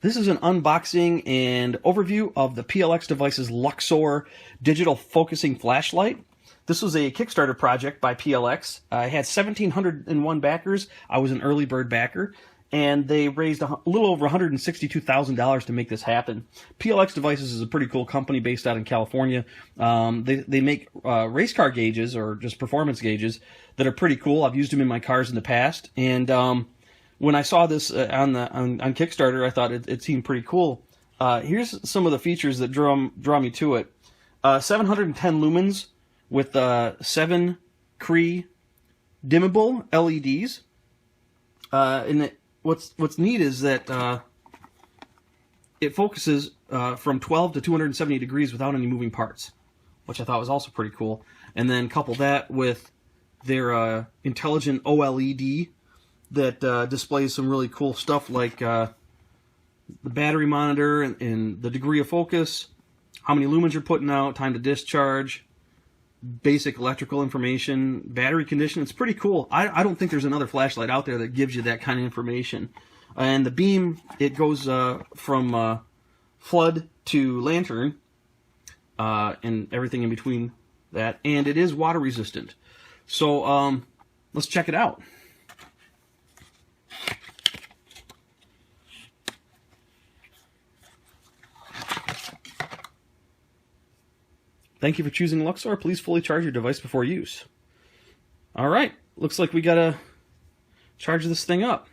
This is an unboxing and overview of the PLX Devices Luxor digital focusing flashlight. This was a Kickstarter project by PLX. I had 1,701 backers. I was an early bird backer, and they raised a little over $162,000 to make this happen. PLX Devices is a pretty cool company based out in California. They make race car gauges, or just performance gauges, that are pretty cool. I've used them in my cars in the past, and when I saw this on Kickstarter, I thought it seemed pretty cool. Here's some of the features that draw me to it. 710 lumens with 7 Cree dimmable LEDs. What's neat is that it focuses from 12 to 270 degrees without any moving parts, which I thought was also pretty cool. And then couple that with their intelligent OLED that displays some really cool stuff like the battery monitor and the degree of focus, how many lumens you're putting out, time to discharge, basic electrical information, battery condition. It's pretty cool. I don't think there's another flashlight out there that gives you that kind of information. And the beam, it goes from flood to lantern and everything in between that. And it is water resistant. So let's check it out. Thank you for choosing Luxor. Please fully charge your device before use. All right, looks like we gotta charge this thing up.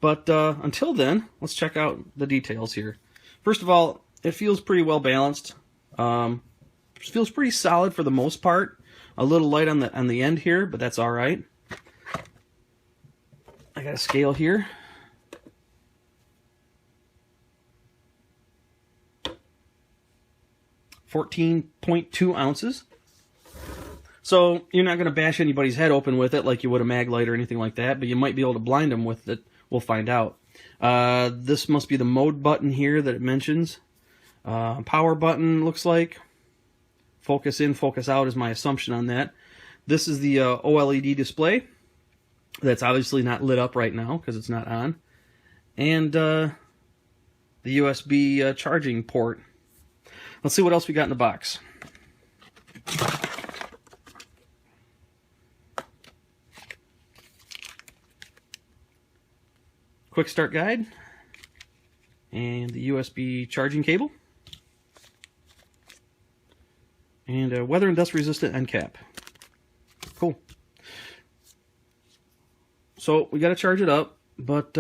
But until then, let's check out the details here. First of all, it feels pretty well balanced. Feels pretty solid for the most part. A little light on the end here, but that's all right. I got a scale here. .2 ounces. So you're not going to bash anybody's head open with it like you would a Maglite or anything like that, but you might be able to blind them with it. We'll find out. This must be the mode button here that it mentions. Power button looks like. Focus in, focus out is my assumption on that. This is the OLED display. That's obviously not lit up right now because it's not on. And the USB charging port. Let's see what else we got in the box. Quick start guide. And the USB charging cable. And a weather and dust resistant end cap. Cool. So we got to charge it up, but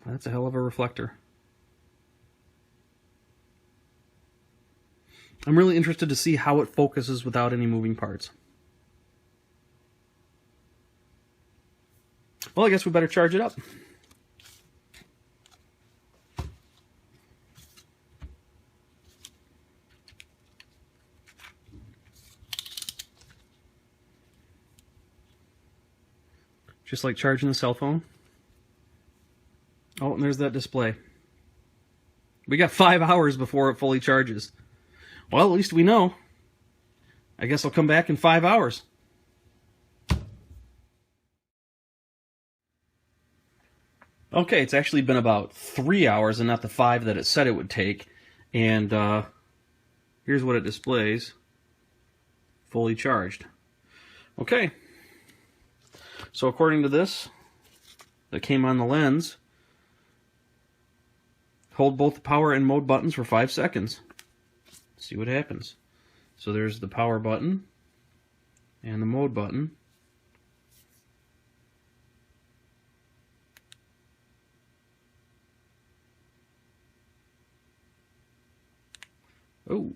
that's a hell of a reflector. I'm really interested to see how it focuses without any moving parts. Well, I guess we better charge it up. Just like charging a cell phone. Oh, and there's that display. We got 5 hours before it fully charges. Well, at least we know. I guess I'll come back in 5 hours. Okay, it's actually been about 3 hours and not the 5 that it said it would take. And here's what it displays. Fully charged. Okay. So according to this, that came on the lens, hold both the power and mode buttons for 5 seconds. See what happens. So there's the power button and the mode button. Oh.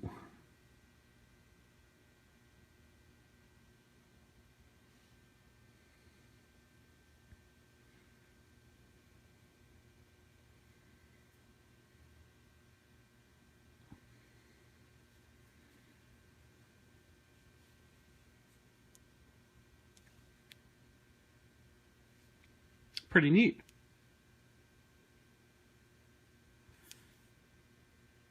Pretty neat.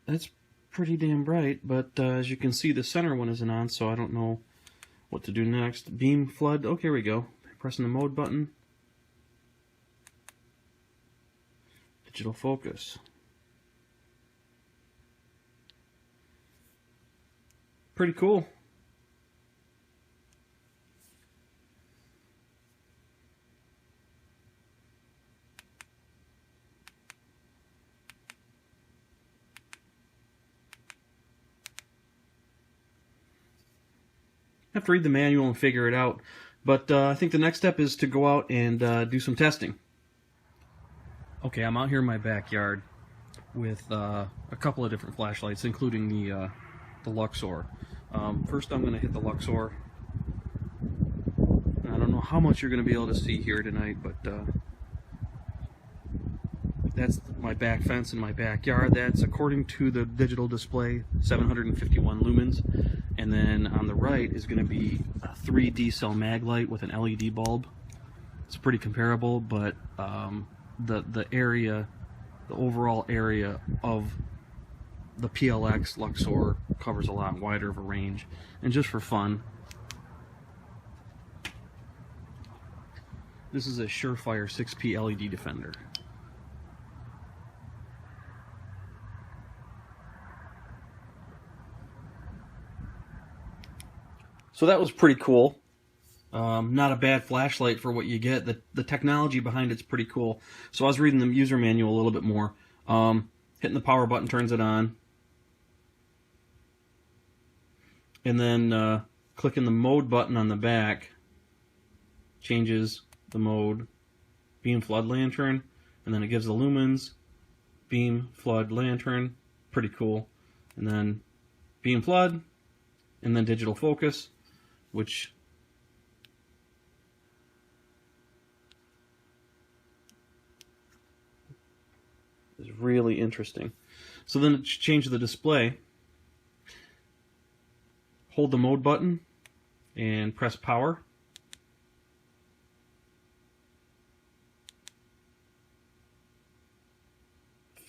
That's pretty damn bright, but as you can see, the center one isn't on, so I don't know what to do next. Beam flood. Okay, here we go. Pressing the mode button. Digital focus. Pretty cool. Have to read the manual and figure it out, but I think the next step is to go out and do some testing. Okay, I'm out here in my backyard with a couple of different flashlights, including the Luxor. First, I'm going to hit the Luxor. I don't know how much you're going to be able to see here tonight, but that's my back fence in my backyard. That's, according to the digital display, 751 lumens. And then on the right is going to be a 3D cell Maglite with an LED bulb. It's pretty comparable, but the area, the overall area of the PLX Luxor covers a lot wider of a range. And just for fun, this is a Surefire 6P LED Defender. So that was pretty cool. Not a bad flashlight for what you get. The technology behind it's pretty cool. So I was reading the user manual a little bit more. Hitting the power button turns it on. And then clicking the mode button on the back changes the mode. Beam flood lantern. And then it gives the lumens. Beam flood lantern. Pretty cool. And then beam flood. And then digital focus, which is really interesting. So then change the display, hold the mode button and press power.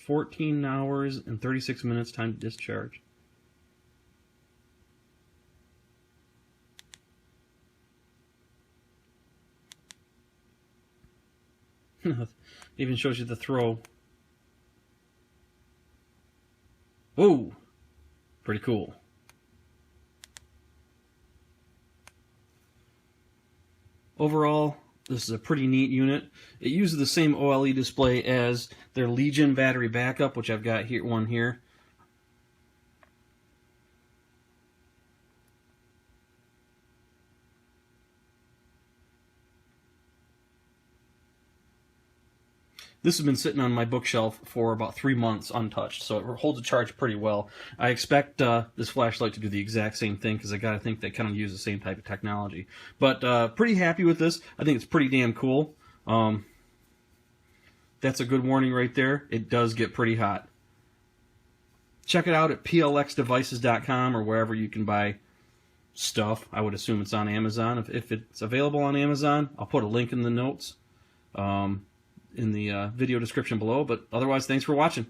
"14 hours and 36 minutes time to discharge." Even shows you the throw. Whoa! Pretty cool. Overall, this is a pretty neat unit. It uses the same OLED display as their Legion battery backup, which I've got here, one here. This has been sitting on my bookshelf for about 3 months untouched, so it holds a charge pretty well. I expect this flashlight to do the exact same thing, because I got to think they kind of use the same type of technology. But pretty happy with this. I think it's pretty damn cool. That's a good warning right there. It does get pretty hot. Check it out at plxdevices.com or wherever you can buy stuff. I would assume it's on Amazon. If it's available on Amazon, I'll put a link in the notes. In the video description below, but otherwise, thanks for watching.